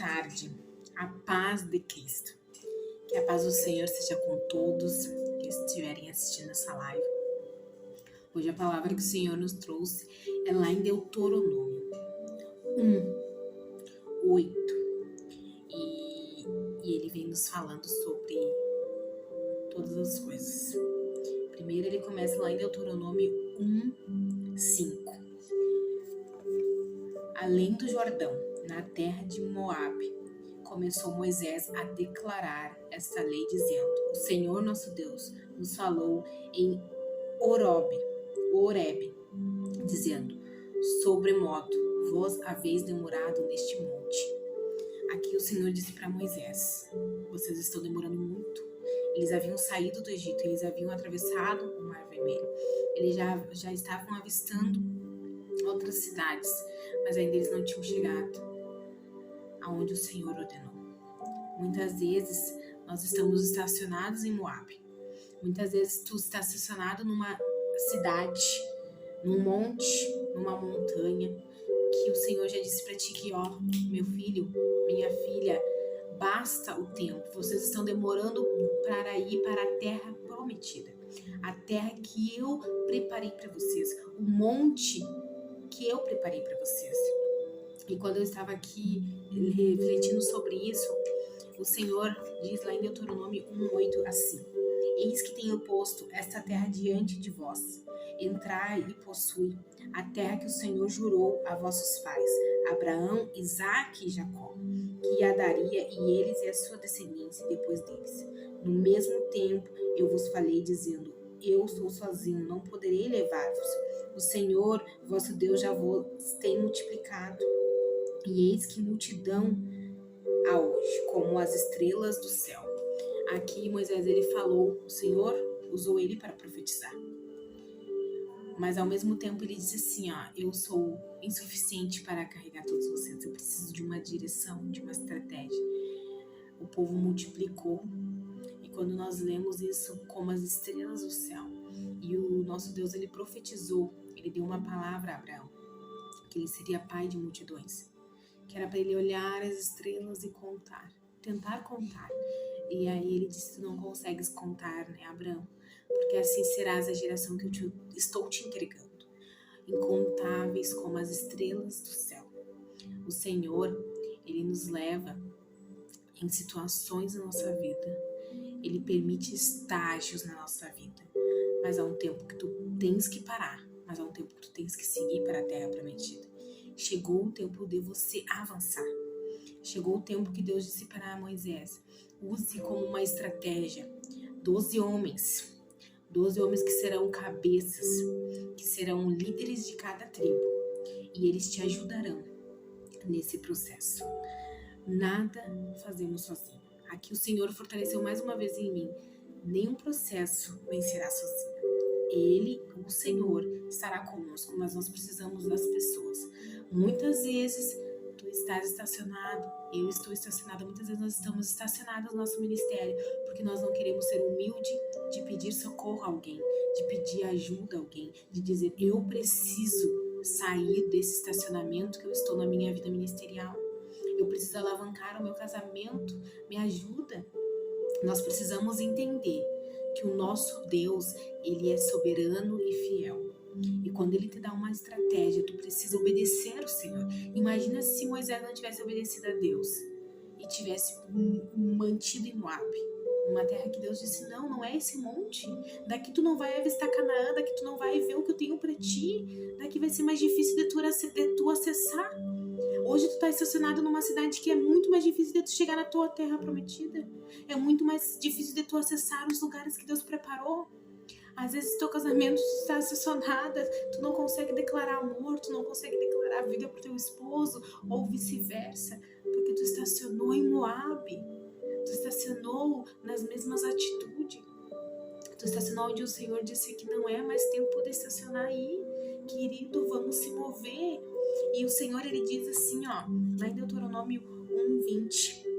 tarde. A paz de Cristo. Que a paz do Senhor seja com todos que estiverem assistindo essa live. Hoje a palavra que o Senhor nos trouxe é lá em Deuteronômio 1:8. E ele vem nos falando sobre todas as coisas. Primeiro ele começa lá em Deuteronômio 1:5. Além do Jordão, na terra de Moabe, começou Moisés a declarar esta lei, dizendo: O Senhor nosso Deus nos falou em Horebe, dizendo: Sobremodo, vós haveis demorado neste monte. Aqui o Senhor disse para Moisés: vocês estão demorando muito. Eles haviam saído do Egito, eles haviam atravessado o Mar Vermelho, eles já estavam avistando outras cidades, mas ainda eles não tinham chegado aonde o Senhor ordenou. Muitas vezes nós estamos estacionados em Moabe. Muitas vezes tu está estacionado numa cidade, num monte, numa montanha, que o Senhor já disse para ti que, ó, meu filho, minha filha, basta o tempo. Vocês estão demorando para ir para a terra prometida, a terra que eu preparei para vocês, o monte que eu preparei para vocês. E quando eu estava aqui refletindo sobre isso, o Senhor diz lá em Deuteronômio 1:8 assim: Eis que tenho posto esta terra diante de vós. Entrai e possui a terra que o Senhor jurou a vossos pais, Abraão, Isaque e Jacó, que a daria, e eles e a sua descendência depois deles. No mesmo tempo eu vos falei, dizendo: Eu sou sozinho, não poderei levar-vos. O Senhor, vosso Deus, já vos tem multiplicado. E eis que multidão há hoje, como as estrelas do céu. Aqui Moisés ele falou, o Senhor usou ele para profetizar. Mas ao mesmo tempo ele disse assim, ó, eu sou insuficiente para carregar todos vocês, eu preciso de uma direção, de uma estratégia. O povo multiplicou, e quando nós lemos isso como as estrelas do céu, e o nosso Deus ele profetizou, ele deu uma palavra a Abraão, que ele seria pai de multidões, que era para ele olhar as estrelas e contar, tentar contar. E aí ele disse: tu não consegues contar, né, Abraão? Porque assim serás a geração que eu estou te entregando, incontáveis como as estrelas do céu. O Senhor, ele nos leva em situações na nossa vida, ele permite estágios na nossa vida, mas há um tempo que tu tens que parar, mas há um tempo que tu tens que seguir para a terra prometida. Chegou o tempo de você avançar. Chegou o tempo que Deus disse para Moisés: use como uma estratégia 12 homens que serão cabeças, que serão líderes de cada tribo, e eles te ajudarão nesse processo. Nada fazemos sozinho. Aqui o Senhor fortaleceu mais uma vez em mim: nenhum processo vencerá sozinho. Ele, o Senhor, estará conosco, mas nós precisamos das pessoas. Muitas vezes tu estás estacionado, eu estou estacionada, muitas vezes nós estamos estacionados no nosso ministério, porque nós não queremos ser humildes de pedir socorro a alguém, de pedir ajuda a alguém, de dizer: eu preciso sair desse estacionamento que eu estou na minha vida ministerial, eu preciso alavancar o meu casamento, me ajuda. Nós precisamos entender que o nosso Deus, ele é soberano e fiel. E quando ele te dá uma estratégia, tu precisa obedecer ao Senhor. Imagina se Moisés não tivesse obedecido a Deus e tivesse mantido em Moabe, uma terra que Deus disse: não é esse monte, daqui tu não vai avistar Canaã, daqui tu não vai ver o que eu tenho para ti, daqui vai ser mais difícil de tu acessar. Hoje tu tá estacionado numa cidade que é muito mais difícil de tu chegar na tua terra prometida, é muito mais difícil de tu acessar os lugares que Deus preparou. Às vezes teu casamento está estacionado, tu não consegue declarar amor, tu não consegue declarar vida pro teu esposo, ou vice-versa, porque tu estacionou em Moabe, tu estacionou nas mesmas atitudes, tu estacionou onde o Senhor disse que não é mais tempo de estacionar aí, querido, vamos se mover. E o Senhor, ele diz assim, ó, lá em Deuteronômio 1:20,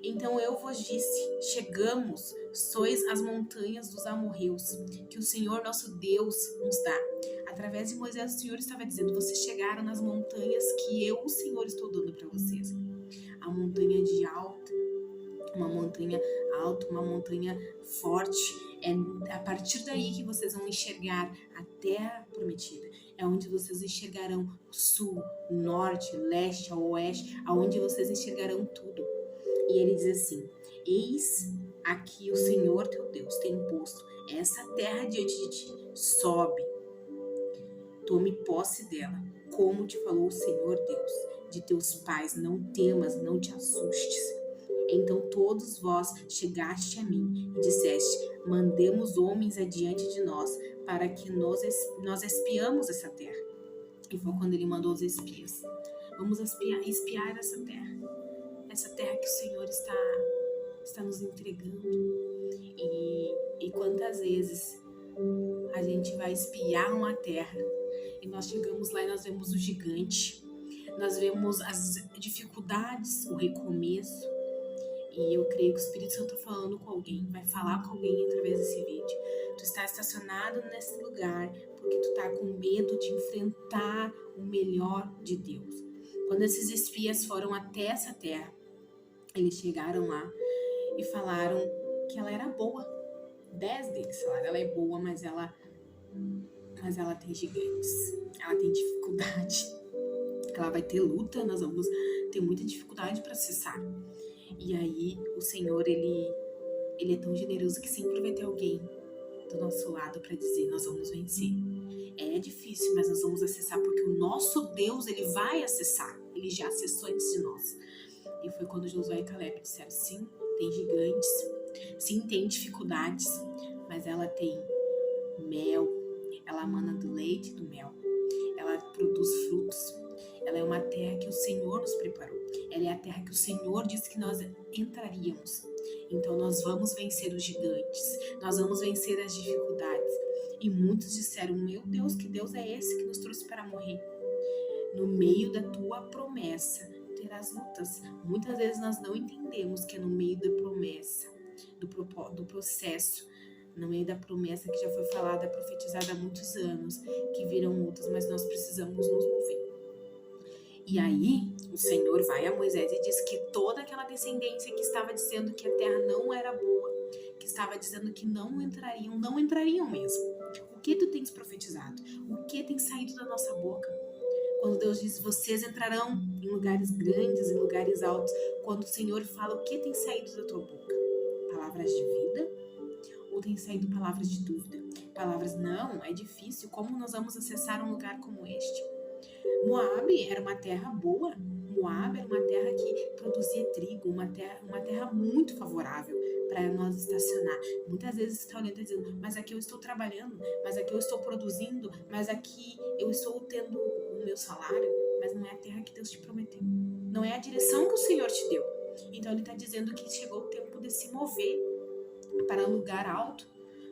então eu vos disse: chegamos, sois as montanhas dos amorreus, que o Senhor nosso Deus nos dá. Através de Moisés, o Senhor estava dizendo: vocês chegaram nas montanhas que eu, o Senhor, estou dando para vocês. a montanha de alta, uma montanha alta, uma montanha forte. É a partir daí que vocês vão enxergar a terra prometida. É onde vocês enxergarão o sul, o norte, o leste, o oeste, aonde vocês enxergarão tudo. E ele diz assim: eis aqui o Senhor teu Deus tem posto essa terra diante de ti. Sobe, tome posse dela, como te falou o Senhor Deus de teus pais. Não temas, não te assustes. Então todos vós chegaste a mim e disseste: mandemos homens adiante de nós, para que nós espiamos essa terra. E foi quando ele mandou os espias. Vamos espiar essa terra que o Senhor está nos entregando. E quantas vezes a gente vai espiar uma terra e nós chegamos lá e nós vemos o gigante, nós vemos as dificuldades, o recomeço. E eu creio que o Espírito Santo está falando com alguém, vai falar com alguém através desse vídeo. Tu está estacionado nesse lugar porque tu está com medo de enfrentar o melhor de Deus. Quando esses espias foram até essa terra, eles chegaram lá e falaram que ela era boa. 10 deles falaram: ela é boa, mas ela tem gigantes, ela tem dificuldade, ela vai ter luta, nós vamos ter muita dificuldade para acessar. E aí o Senhor, ele é tão generoso que sempre vai ter alguém do nosso lado para dizer: nós vamos vencer. É difícil, mas nós vamos acessar, porque o nosso Deus, ele vai acessar. Ele já acessou antes de nós. E foi quando Josué e Caleb disseram: sim, tem gigantes, sim, tem dificuldades, mas ela tem mel, ela mana do leite e do mel, ela produz frutos, ela é uma terra que o Senhor nos preparou, ela é a terra que o Senhor disse que nós entraríamos. Então nós vamos vencer os gigantes, nós vamos vencer as dificuldades. E muitos disseram: meu Deus, que Deus é esse que nos trouxe para morrer? No meio da tua promessa terás lutas. Muitas vezes nós não entendemos que é no meio da promessa, do processo, no meio da promessa que já foi falada, profetizada há muitos anos, que virão lutas, mas nós precisamos nos mover. E aí o Senhor vai a Moisés e diz que toda aquela descendência que estava dizendo que a terra não era boa, que estava dizendo que não entrariam mesmo. O que tu tens profetizado? O que tem saído da nossa boca? Quando Deus diz: vocês entrarão em lugares grandes, em lugares altos. Quando o Senhor fala, o que tem saído da tua boca? Palavras de vida? Ou tem saído palavras de dúvida? Palavras: não, é difícil, como nós vamos acessar um lugar como este? Moabe era uma terra boa. Moabe era uma terra que produzia trigo, uma terra muito favorável para nós estacionar. Muitas vezes você está olhando e dizendo: mas aqui eu estou trabalhando, mas aqui eu estou produzindo, mas aqui eu estou tendo o meu salário. Mas não é a terra que Deus te prometeu, não é a direção que o Senhor te deu. Então ele está dizendo que chegou o tempo de se mover para um lugar alto,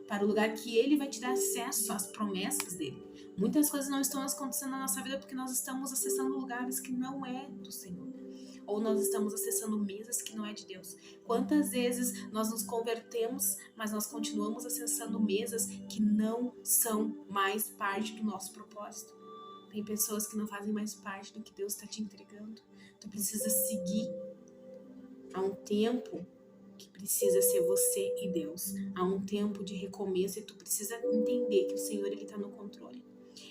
para o lugar que ele vai te dar acesso às promessas dele. Muitas coisas não estão acontecendo na nossa vida porque nós estamos acessando lugares que não é do Senhor, ou nós estamos acessando mesas que não é de Deus. Quantas vezes nós nos convertemos, mas nós continuamos acessando mesas que não são mais parte do nosso propósito. Tem pessoas que não fazem mais parte do que Deus está te entregando. Tu precisa seguir. Há um tempo que precisa ser você e Deus. Há um tempo de recomeço e tu precisa entender que o Senhor, ele está no controle.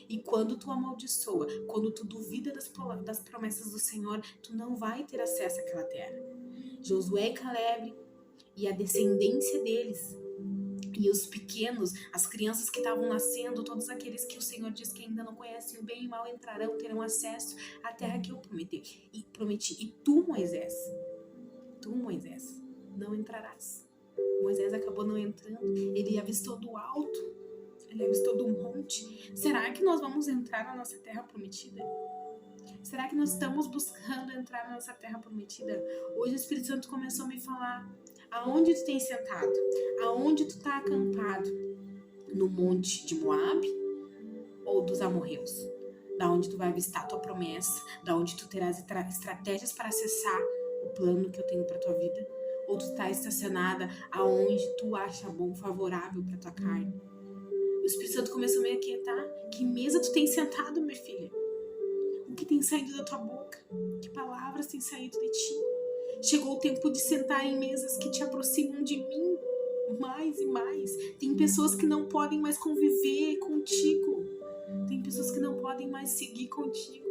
E quando tu amaldiçoa, quando tu duvida das promessas do Senhor, tu não vai ter acesso àquela terra. Josué e Caleb e a descendência deles, e os pequenos, as crianças que estavam nascendo, todos aqueles que o Senhor diz que ainda não conhecem o bem e o mal entrarão, terão acesso à terra que eu prometi. E tu, Moisés, não entrarás. Moisés acabou não entrando. Ele avistou do alto, ele avistou do monte. Será que nós vamos entrar na nossa terra prometida? Será que nós estamos buscando entrar na nossa terra prometida? Hoje o Espírito Santo começou a me falar: aonde tu tem sentado? Aonde tu está acampado? No monte de Moabe ou dos amorreus? Da onde tu vai avistar a tua promessa? Da onde tu terás estratégias para acessar o plano que eu tenho para tua vida? Ou tu está estacionada aonde tu acha bom, favorável para tua carne? O Espírito Santo começou a me aquietar. Que mesa tu tem sentado, minha filha? O que tem saído da tua boca? Que palavras tem saído de ti? Chegou o tempo de sentar em mesas que te aproximam de mim mais e mais. Tem pessoas que não podem mais conviver contigo. Tem pessoas que não podem mais seguir contigo.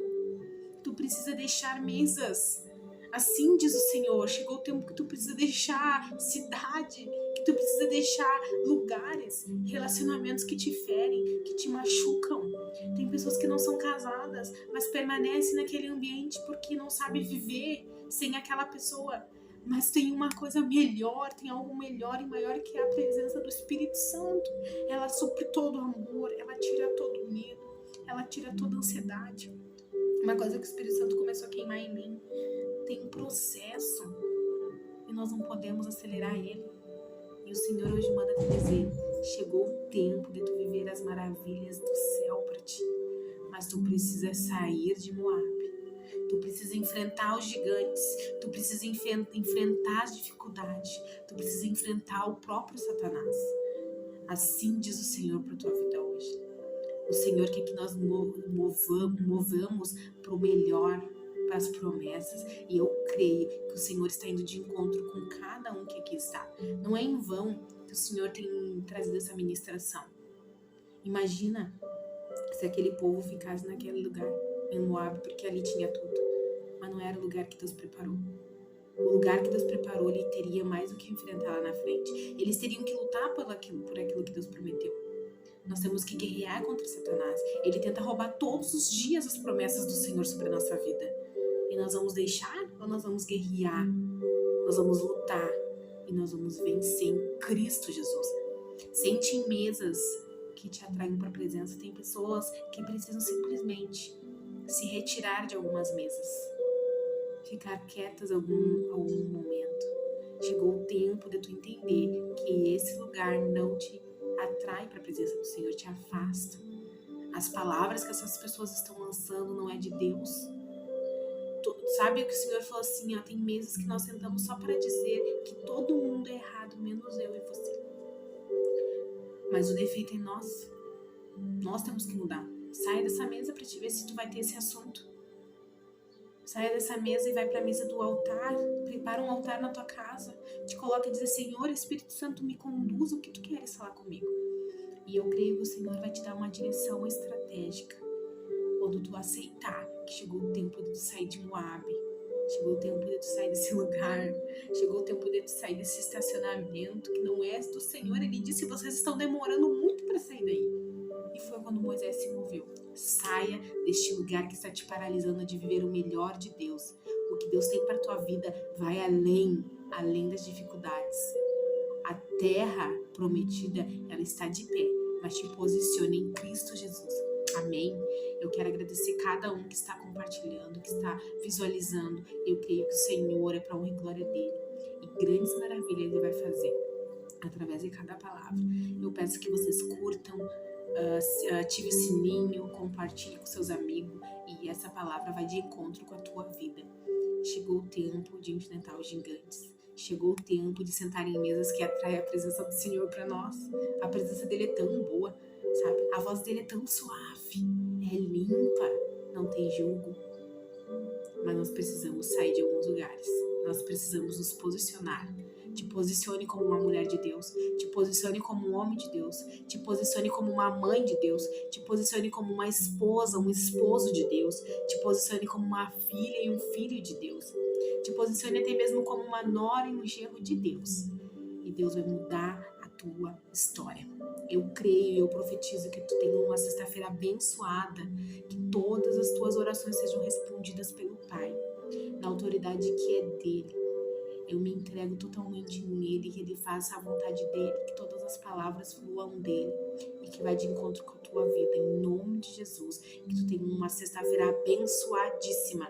Tu precisa deixar mesas. Assim diz o Senhor, chegou o tempo que tu precisa deixar cidade, que tu precisa deixar lugares, relacionamentos que te ferem, que te machucam. Tem pessoas que não são casadas, mas permanecem naquele ambiente porque não sabem viver sem aquela pessoa. Mas tem uma coisa melhor, tem algo melhor e maior, que é a presença do Espírito Santo. Ela supre todo o amor, ela tira todo o medo, ela tira toda a ansiedade. Uma coisa que o Espírito Santo começou a queimar em mim: tem um processo e nós não podemos acelerar ele. E o Senhor hoje manda te dizer: chegou o tempo de tu viver as maravilhas do céu para ti, mas tu precisa sair de Moab. Tu precisa enfrentar os gigantes, tu precisa enfrentar as dificuldades, tu precisa enfrentar o próprio Satanás. Assim diz o Senhor para a tua vida hoje. O Senhor quer que nós movamos para o melhor, para as promessas. E eu creio que o Senhor está indo de encontro com cada um que aqui está. Não é em vão que o Senhor tem trazido essa ministração. Imagina se aquele povo ficasse naquele lugar, em Moab, porque ali tinha tudo. Mas não era o lugar que Deus preparou. O lugar que Deus preparou, ele teria mais do que enfrentar lá na frente. Eles teriam que lutar por aquilo que Deus prometeu. Nós temos que guerrear contra Satanás. Ele tenta roubar todos os dias as promessas do Senhor sobre a nossa vida. E nós vamos deixar ou nós vamos guerrear? Nós vamos lutar e nós vamos vencer em Cristo Jesus. Sente em mesas que te atraem para a presença. Tem pessoas que precisam simplesmente se retirar de algumas mesas, ficar quietas algum momento. Chegou o tempo de tu entender que esse lugar não te atrai para a presença do Senhor, te afasta. As palavras que essas pessoas estão lançando não é de Deus. Sabe o que o Senhor falou assim, ó, tem mesas que nós sentamos só para dizer que todo mundo é errado, menos eu e você. Mas o defeito é nós. Nós temos que mudar. Sai dessa mesa para te ver se tu vai ter esse assunto. Sai dessa mesa e vai para a mesa do altar. Prepara um altar na tua casa. Te coloca e diz: Senhor, Espírito Santo, me conduz, o que tu queres falar comigo? E eu creio que o Senhor vai te dar uma direção estratégica quando tu aceitar que chegou o tempo de tu sair de Moab. Chegou o tempo de tu sair desse lugar. Chegou o tempo de tu sair desse estacionamento que não é do Senhor. Ele disse: vocês estão demorando muito para sair daí. E foi quando Moisés se moveu. Saia deste lugar que está te paralisando de viver o melhor de Deus. O que Deus tem para tua vida vai além das dificuldades. A terra prometida, ela está de pé, mas te posicione em Cristo Jesus. Amém? Eu quero agradecer cada um que está compartilhando, que está visualizando. Eu creio que o Senhor é para a honra e glória dele. E grandes maravilhas ele vai fazer através de cada palavra. Eu peço que vocês curtam, ative o sininho, compartilhe com seus amigos, e essa palavra vai de encontro com a tua vida. Chegou o tempo de enfrentar os gigantes. Chegou o tempo de sentar em mesas que atrai a presença do Senhor para nós. A presença dele é tão boa, sabe? A voz dele é tão suave, é limpa, não tem julgo. Mas nós precisamos sair de alguns lugares. Nós precisamos nos posicionar. Te posicione como uma mulher de Deus. Te posicione como um homem de Deus. Te posicione como uma mãe de Deus. Te posicione como uma esposa, um esposo de Deus. Te posicione como uma filha e um filho de Deus. Te posicione até mesmo como uma nora e um genro de Deus. E Deus vai mudar a tua história. Eu creio e eu profetizo que tu tenha uma sexta-feira abençoada. Que todas as tuas orações sejam respondidas pelo Pai, na autoridade que é dele. Eu me entrego totalmente nele, que ele faça a vontade dele, que todas as palavras fluam dele e que vai de encontro com a tua vida, em nome de Jesus. Que tu tenha uma sexta-feira abençoadíssima.